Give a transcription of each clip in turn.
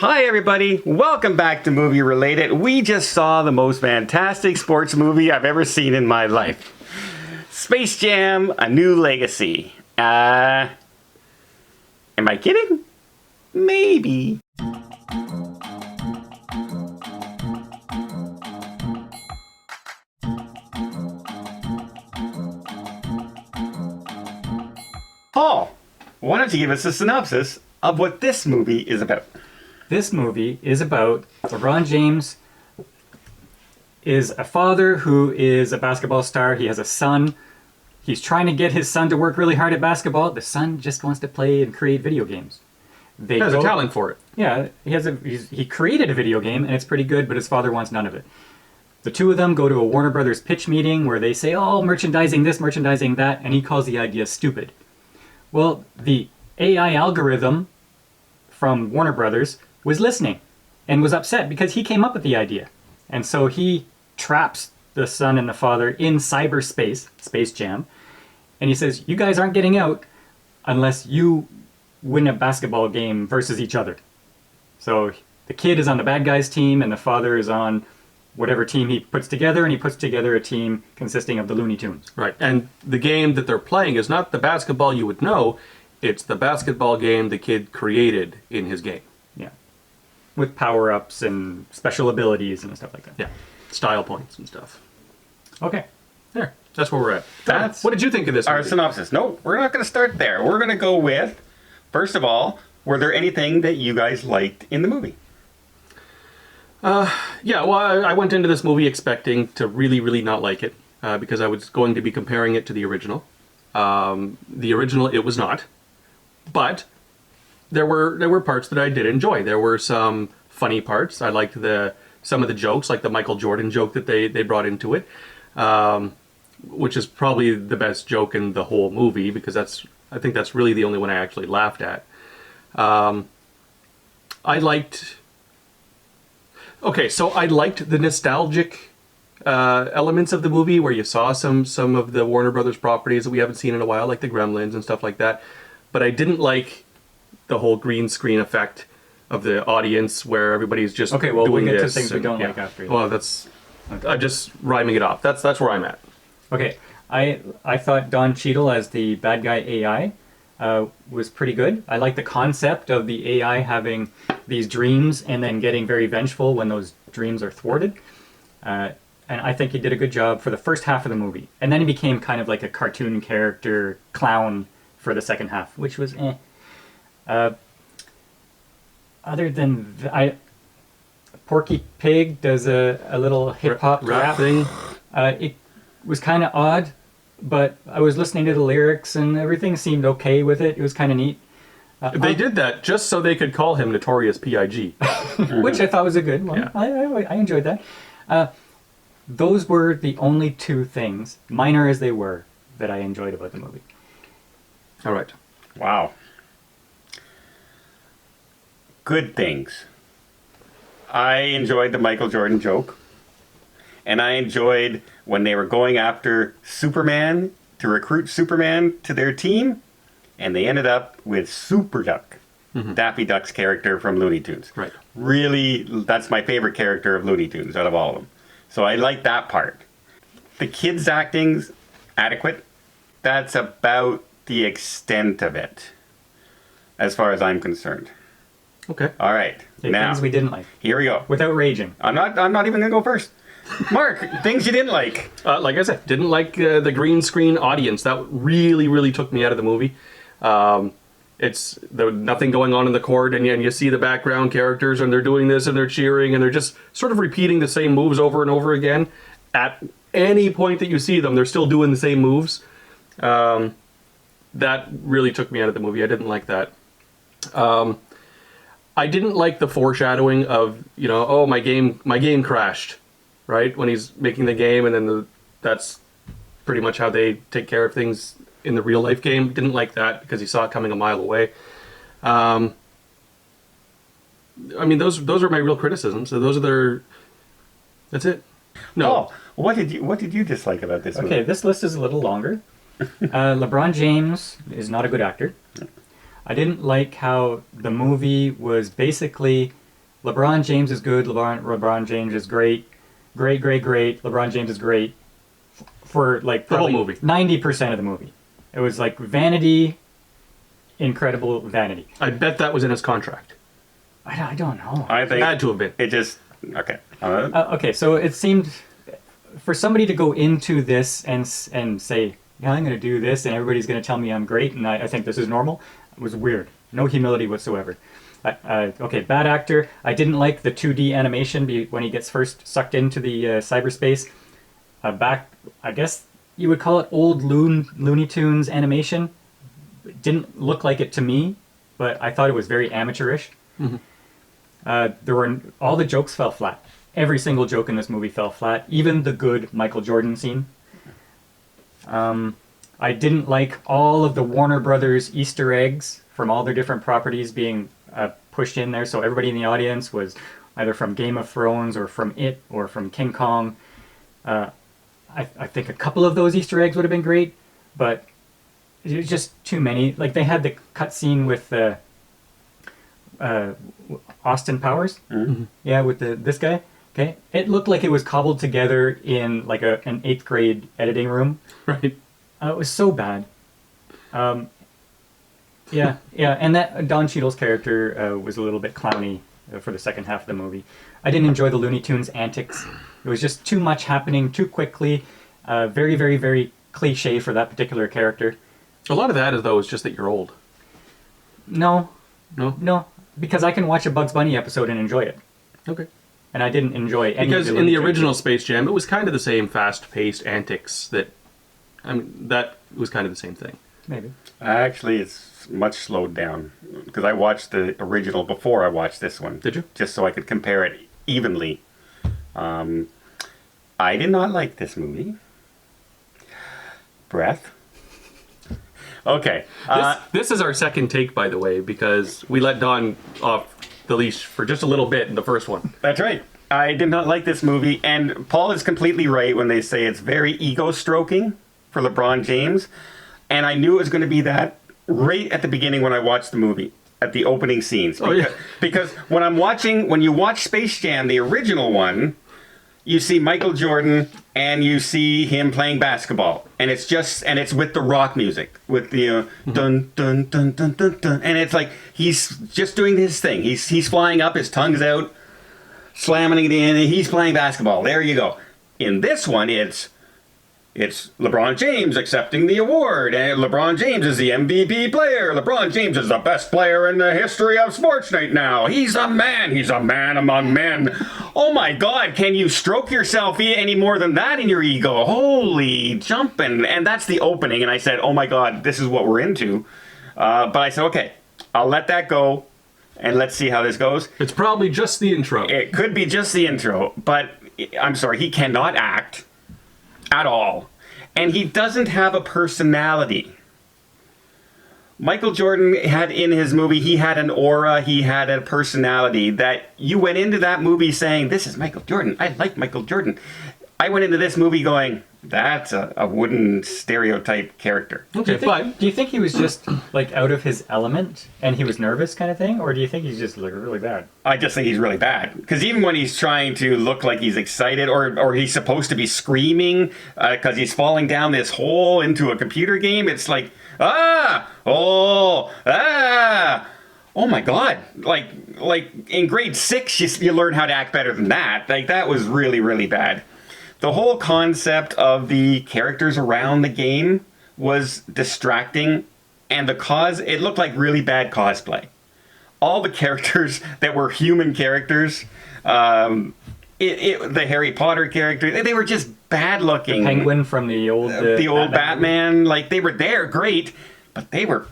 Hi everybody, welcome back to Movie Related. We just saw the most fantastic sports movie I've ever seen in my life. Space Jam: A New Legacy. Am I kidding? Maybe. Paul, why don't you give us a synopsis of what this movie is about? This movie is about LeBron James is a father who is a basketball star. He has a son. He's trying to get his son to work really hard at basketball. The son just wants to play and create video games. He has a talent for it. Yeah, he created a video game and it's pretty good, but his father wants none of it. The two of them go to a Warner Brothers pitch meeting where they say, oh, merchandising this, merchandising that, and he calls the idea stupid. Well, the AI algorithm from Warner Brothers was listening and was upset because he came up with the idea. And so he traps the son and the father in cyberspace, Space Jam, and he says, you guys aren't getting out unless you win a basketball game versus each other. So the kid is on the bad guy's team and the father is on whatever team he puts together, and he puts together a team consisting of the Looney Tunes. Right, and the game that they're playing is not the basketball you would know, it's the basketball game the kid created in his game. Yeah. With power-ups and special abilities and stuff like that. Yeah, style points and stuff. Okay. There, that's where we're at. What did you think of this movie? Our synopsis. No, we're not going to start there. We're going to go with, first of all, were there anything that you guys liked in the movie? Yeah, well, I went into this movie expecting to really, really not like it because I was going to be comparing it to the original. The original, it was not. But there were parts that I did enjoy. There were some funny parts. I liked some of the jokes, like the Michael Jordan joke that they brought into it, which is probably the best joke in the whole movie because I think that's really the only one I actually laughed at. I liked the nostalgic elements of the movie where you saw some of the Warner Brothers properties that we haven't seen in a while, like the Gremlins and stuff like that. But I didn't like the whole green screen effect of the audience where everybody's just doing we'll get to this things we don't like after. Well, that's I'm just rhyming it off. That's where I'm at. Okay, I thought Don Cheadle as the bad guy AI was pretty good. I like the concept of the AI having these dreams and then getting very vengeful when those dreams are thwarted. And I think he did a good job for the first half of the movie. And then he became kind of like a cartoon character clown for the second half, which was other than Porky Pig does a little hip-hop rap thing. It was kind of odd, but I was listening to the lyrics and everything seemed okay with it. It was kind of neat. They did that just so they could call him Notorious P.I.G. Which I thought was a good one. Yeah. I enjoyed that. Those were the only two things, minor as they were, that I enjoyed about the movie. All right. Wow. Good things. I enjoyed the Michael Jordan joke. And I enjoyed when they were going after Superman to recruit Superman to their team. And they ended up with Super Duck, Daffy Duck's character from Looney Tunes. Right. Really, that's my favorite character of Looney Tunes out of all of them. So I like that part. The kids' acting's adequate. That's about the extent of it, as far as I'm concerned. Okay. All right. Now, things we didn't like. Here we go. Without raging. I'm not even gonna go first. Mark, things you didn't like. Like I said, didn't like the green screen audience. That really, really took me out of the movie. It's nothing going on in the court, and you see the background characters, and they're doing this, and they're cheering, and they're just sort of repeating the same moves over and over again. At any point that you see them, they're still doing the same moves. That really took me out of the movie. I didn't like that. I didn't like the foreshadowing of, my game crashed, right? When he's making the game, and then that's pretty much how they take care of things in the real life game. Didn't like that because he saw it coming a mile away. Those are my real criticisms. So that's it. No. Oh, what did you dislike about this movie? Okay, this list is a little longer. LeBron James is not a good actor. I didn't like how the movie was basically LeBron James is good. LeBron James is great. Great. LeBron James is great. For like The whole probably movie. 90% of the movie. It was like vanity, incredible vanity. I bet that was in his contract. I don't know. I It think had to have been. it just okay. Okay, so it seemed for somebody to go into this and say, yeah, I'm going to do this and everybody's going to tell me I'm great and I think this is normal, was weird. No humility whatsoever. Okay, bad actor. I didn't like the 2D animation when he gets first sucked into the cyberspace. I guess you would call it old Looney Tunes animation. It didn't look like it to me, but I thought it was very amateurish. All the jokes fell flat. Every single joke in this movie fell flat. Even the good Michael Jordan scene. I didn't like all of the Warner Brothers Easter eggs from all their different properties being pushed in there. So everybody in the audience was either from Game of Thrones or from It or from King Kong. I think a couple of those Easter eggs would have been great, but it was just too many. Like they had the cutscene with Austin Powers. Mm-hmm. Yeah, with this guy. Okay, it looked like it was cobbled together in like an 8th grade editing room. Right. It was so bad. Yeah, and that Don Cheadle's character was a little bit clowny for the second half of the movie. I didn't enjoy the Looney Tunes antics. It was just too much happening too quickly. Very, very, very cliche for that particular character. A lot of that, though, is just that you're old. No, No? because I can watch a Bugs Bunny episode and enjoy it. Okay. And I didn't enjoy any Because of in the Looney Tunes. original Space Jam, it was kind of the same fast-paced antics that... I mean, that was kind of the same thing. Maybe. Actually, it's much slowed down because I watched the original before I watched this one. Did you? Just so I could compare it evenly. I did not like this movie. Breath. Okay. This is our second take, by the way, because we let Don off the leash for just a little bit in the first one. That's right. I did not like this movie, and Paul is completely right when they say it's very ego-stroking for LeBron James, and I knew it was going to be that right at the beginning when I watched the movie, at the opening scenes. Oh, yeah. Because when you watch Space Jam, the original one, you see Michael Jordan and you see him playing basketball, and it's with the rock music, with the dun dun dun dun dun dun, and it's like he's just doing his thing. He's flying up, his tongue's out, slamming it in, and he's playing basketball. There you go. In this one, it's LeBron James accepting the award, and LeBron James is the MVP player. LeBron James is the best player in the history of sports right now. He's a man. He's a man among men. Oh my God, can you stroke yourself any more than that in your ego? Holy jumping. And that's the opening, and I said, oh my God, this is what we're into. But I said, okay, I'll let that go, and let's see how this goes. It's probably just the intro. It could be just the intro, but I'm sorry, he cannot act at all. And he doesn't have a personality. Michael Jordan had in his movie, he had an aura, he had a personality that you went into that movie saying, this is Michael Jordan. I like Michael Jordan. I went into this movie going, that's a wooden stereotype character. Okay, but Do you think he was just like out of his element and he was nervous kind of thing? Or do you think he's just like really bad? I just think he's really bad. Because even when he's trying to look like he's excited or he's supposed to be screaming because he's falling down this hole into a computer game, it's like, oh my God. Like in grade 6, you learn how to act better than that. Like that was really, really bad. The whole concept of the characters around the game was distracting, and it looked like really bad cosplay. All the characters that were human characters, the Harry Potter character, they were just bad looking. Penguin from the old Batman, like they were there, great, but they were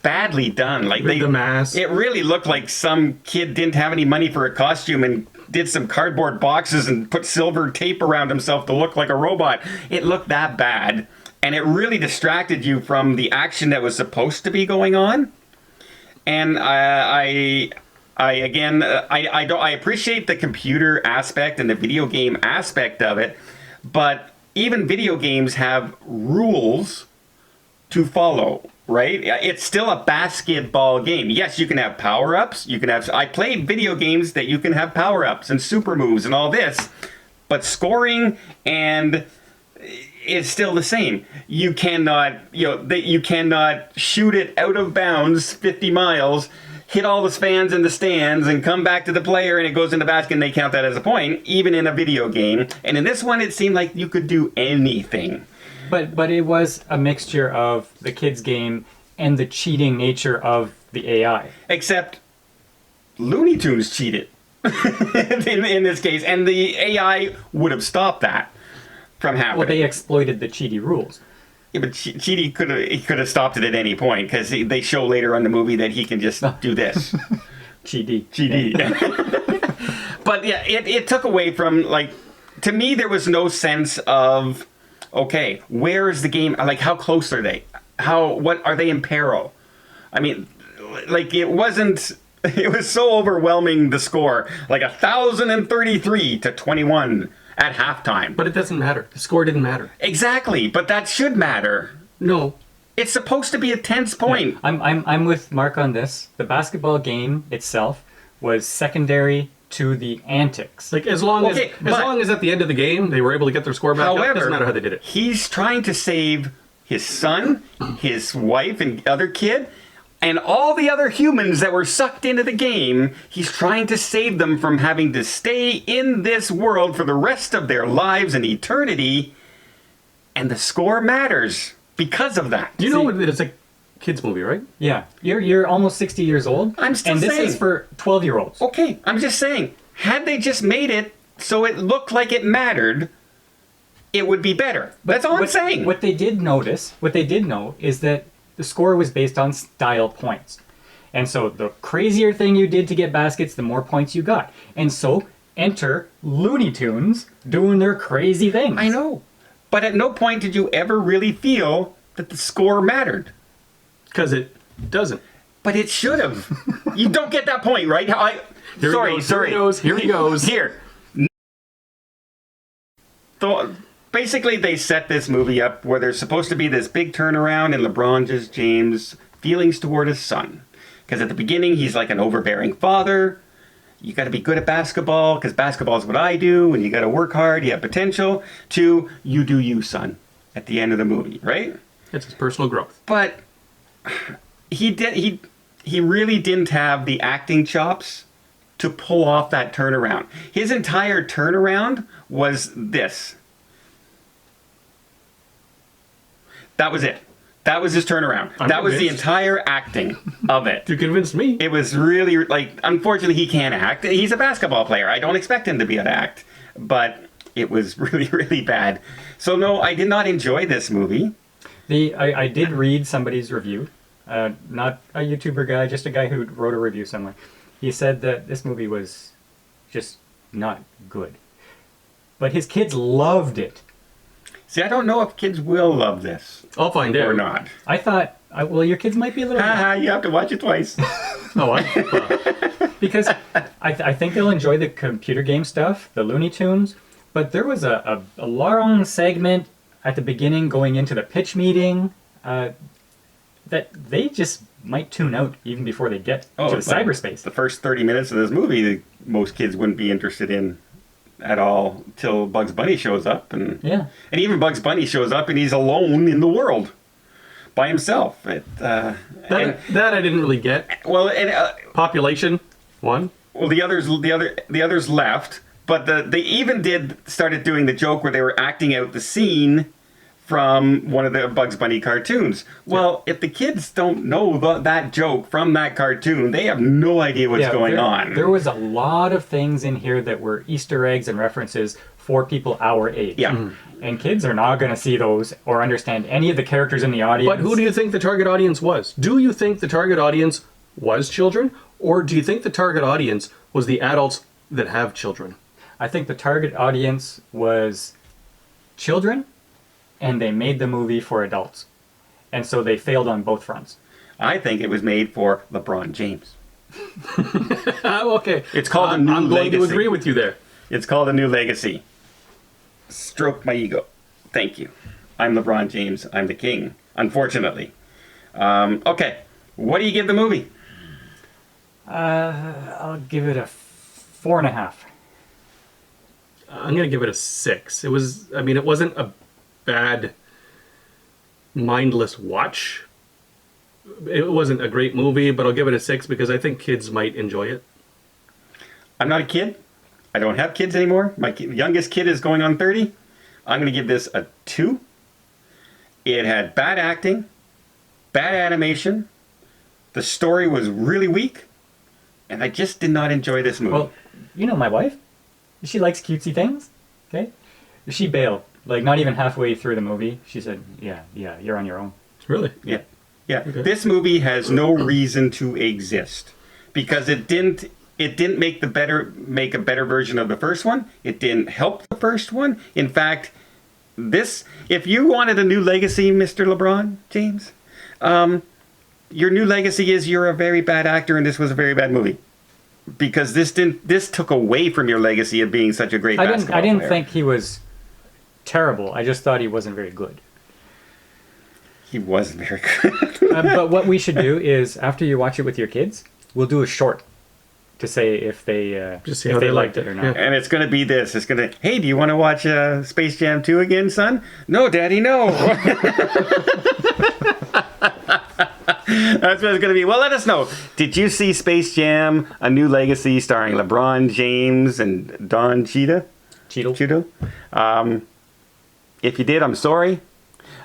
badly done. Like the mask. It really looked like some kid didn't have any money for a costume and did some cardboard boxes and put silver tape around himself to look like a robot. It looked that bad, and it really distracted you from the action that was supposed to be going on. And I appreciate the computer aspect and the video game aspect of it, but even video games have rules to follow. right? It's still a basketball game. Yes, you can have power-ups. You can have. I played video games that you can have power-ups and super moves and all this, but scoring and is still the same. You cannot, you cannot shoot it out of bounds 50 miles, hit all the fans in the stands, and come back to the player, and it goes in the basket, and they count that as a point, even in a video game. And in this one, it seemed like you could do anything. But it was a mixture of the kids' game and the cheating nature of the AI. Except Looney Tunes cheated in this case, and the AI would have stopped that from happening. Well, they exploited the cheaty rules. Yeah, but Cheadle could have stopped it at any point, because they show later on in the movie that he can just do this. GD. But yeah, it took away from, like, to me there was no sense of, okay, where is the game? Like, how close are they? What are they in peril? I mean, like, it wasn't. It was so overwhelming, the score, like 1,033 to 21 at halftime. But it doesn't matter. The score didn't matter. Exactly, but that should matter. No. It's supposed to be a tense point. I'm with Marc on this. The basketball game itself was secondary to the antics. Like, as long as at the end of the game they were able to get their score back up, it doesn't matter how they did it. He's trying to save his son, his wife, and other kid, and all the other humans that were sucked into the game. He's trying to save them from having to stay in this world for the rest of their lives and eternity, and the score matters because of that. You know, it's a kids movie, right? Yeah. You're almost 60 years old. I'm still and saying. this is for 12-year-olds. Okay, I'm just saying, had they just made it so it looked like it mattered, it would be better. That's all I'm saying. What they did know is that the score was based on style points. And so the crazier thing you did to get baskets, the more points you got. And so enter Looney Tunes doing their crazy things. I know. But at no point did you ever really feel that the score mattered. Because it doesn't. But it should have. You don't get that point, right? Sorry. Here he goes. Here. So, basically, they set this movie up where there's supposed to be this big turnaround in LeBron James' feelings toward his son. Because at the beginning, he's like an overbearing father. You got to be good at basketball, because basketball is what I do, and you got to work hard, you have potential, to you do you, son, at the end of the movie, right? It's his personal growth. But he really didn't have the acting chops to pull off that turnaround. His entire turnaround was this. That was it. That was his turnaround. That was the entire acting of it. You convinced me. It was really, like, unfortunately, he can't act. He's a basketball player. I don't expect him to be able to act. But it was really, really bad. So, no, I did not enjoy this movie. I did read somebody's review. Not a YouTuber guy, just a guy who wrote a review somewhere. He said that this movie was just not good. But his kids loved it. See, I don't know if kids will love this. I'll find out. Or not. I thought, well, your kids might be a little... You have to watch it twice. Because I think they'll enjoy the computer game stuff, the Looney Tunes, but there was a long segment at the beginning going into the pitch meeting that they just might tune out even before they get to the cyberspace. The first 30 minutes of this movie, most kids wouldn't be interested in at all till Bugs Bunny shows up. And even Bugs Bunny shows up and he's alone in the world by himself. That I didn't really get. Well, and population 1. Well, the others left, but they even started doing the joke where they were acting out the scene from one of the Bugs Bunny cartoons. Well, if the kids don't know that joke from that cartoon, they have no idea what's going on. There was a lot of things in here that were Easter eggs and references for people our age. Yeah. Mm. And kids are not going to see those or understand any of the characters in the audience. But who do you think the target audience was? Do you think the target audience was children? Or do you think the target audience was the adults that have children? I think the target audience was children, and they made the movie for adults. And so they failed on both fronts. I think it was made for LeBron James. Okay. It's called A New Legacy. I'm going to agree with you there. It's called A New Legacy. Stroke my ego. Thank you. I'm LeBron James. I'm the king. Unfortunately. Okay, what do you give the movie? I'll give it a 4.5. I'm gonna give it a 6. It was, I mean, it wasn't a bad, mindless watch. It wasn't a great movie, but I'll give it a 6 because I think kids might enjoy it. I'm not a kid. I don't have kids anymore. My youngest kid is going on 30. I'm going to give this a 2. It had bad acting, bad animation. The story was really weak. And I just did not enjoy this movie. Well, you know my wife. She likes cutesy things. Okay? She bailed. Like, not even halfway through the movie. She said, yeah, you're on your own. Really? Yeah. Yeah. Okay. This movie has no reason to exist because it didn't make a better version of the first one. It didn't help the first one. In fact, if you wanted a new legacy, Mr. LeBron James, your new legacy is you're a very bad actor and this was a very bad movie. Because this took away from your legacy of being such a great basketball player. I didn't think he was terrible. I just thought he wasn't very good. He wasn't very good. But what we should do is, after you watch it with your kids, we'll do a short to say if they Just see how they liked liked it or it, not. yeah. And it's going to be this. It's going to, hey, do you want to watch Space Jam 2 again, son? No, Daddy, no. That's what it's going to be. Well, let us know. Did you see Space Jam, A New Legacy, starring LeBron James and Don Cheadle? If you did, I'm sorry.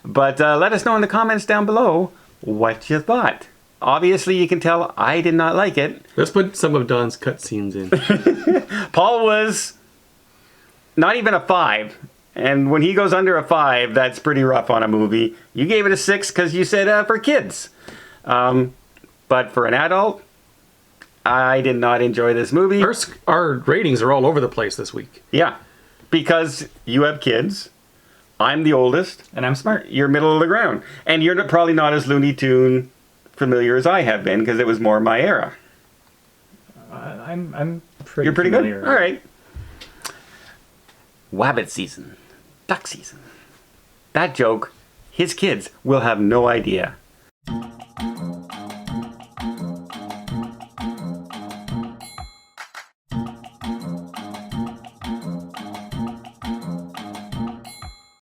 But let us know in the comments down below what you thought. Obviously, you can tell I did not like it. Let's put some of Don's cutscenes in. Paul was not even a 5. And when he goes under a 5, that's pretty rough on a movie. You gave it a 6 because you said for kids. But for an adult, I did not enjoy this movie. Our ratings are all over the place this week. Yeah, because you have kids. I'm the oldest. And I'm smart. You're middle of the ground. And you're probably not as Looney Tune familiar as I have been because it was more my era. I'm pretty You're pretty familiar. good? All right. Wabbit season. Duck season. That joke, his kids will have no idea.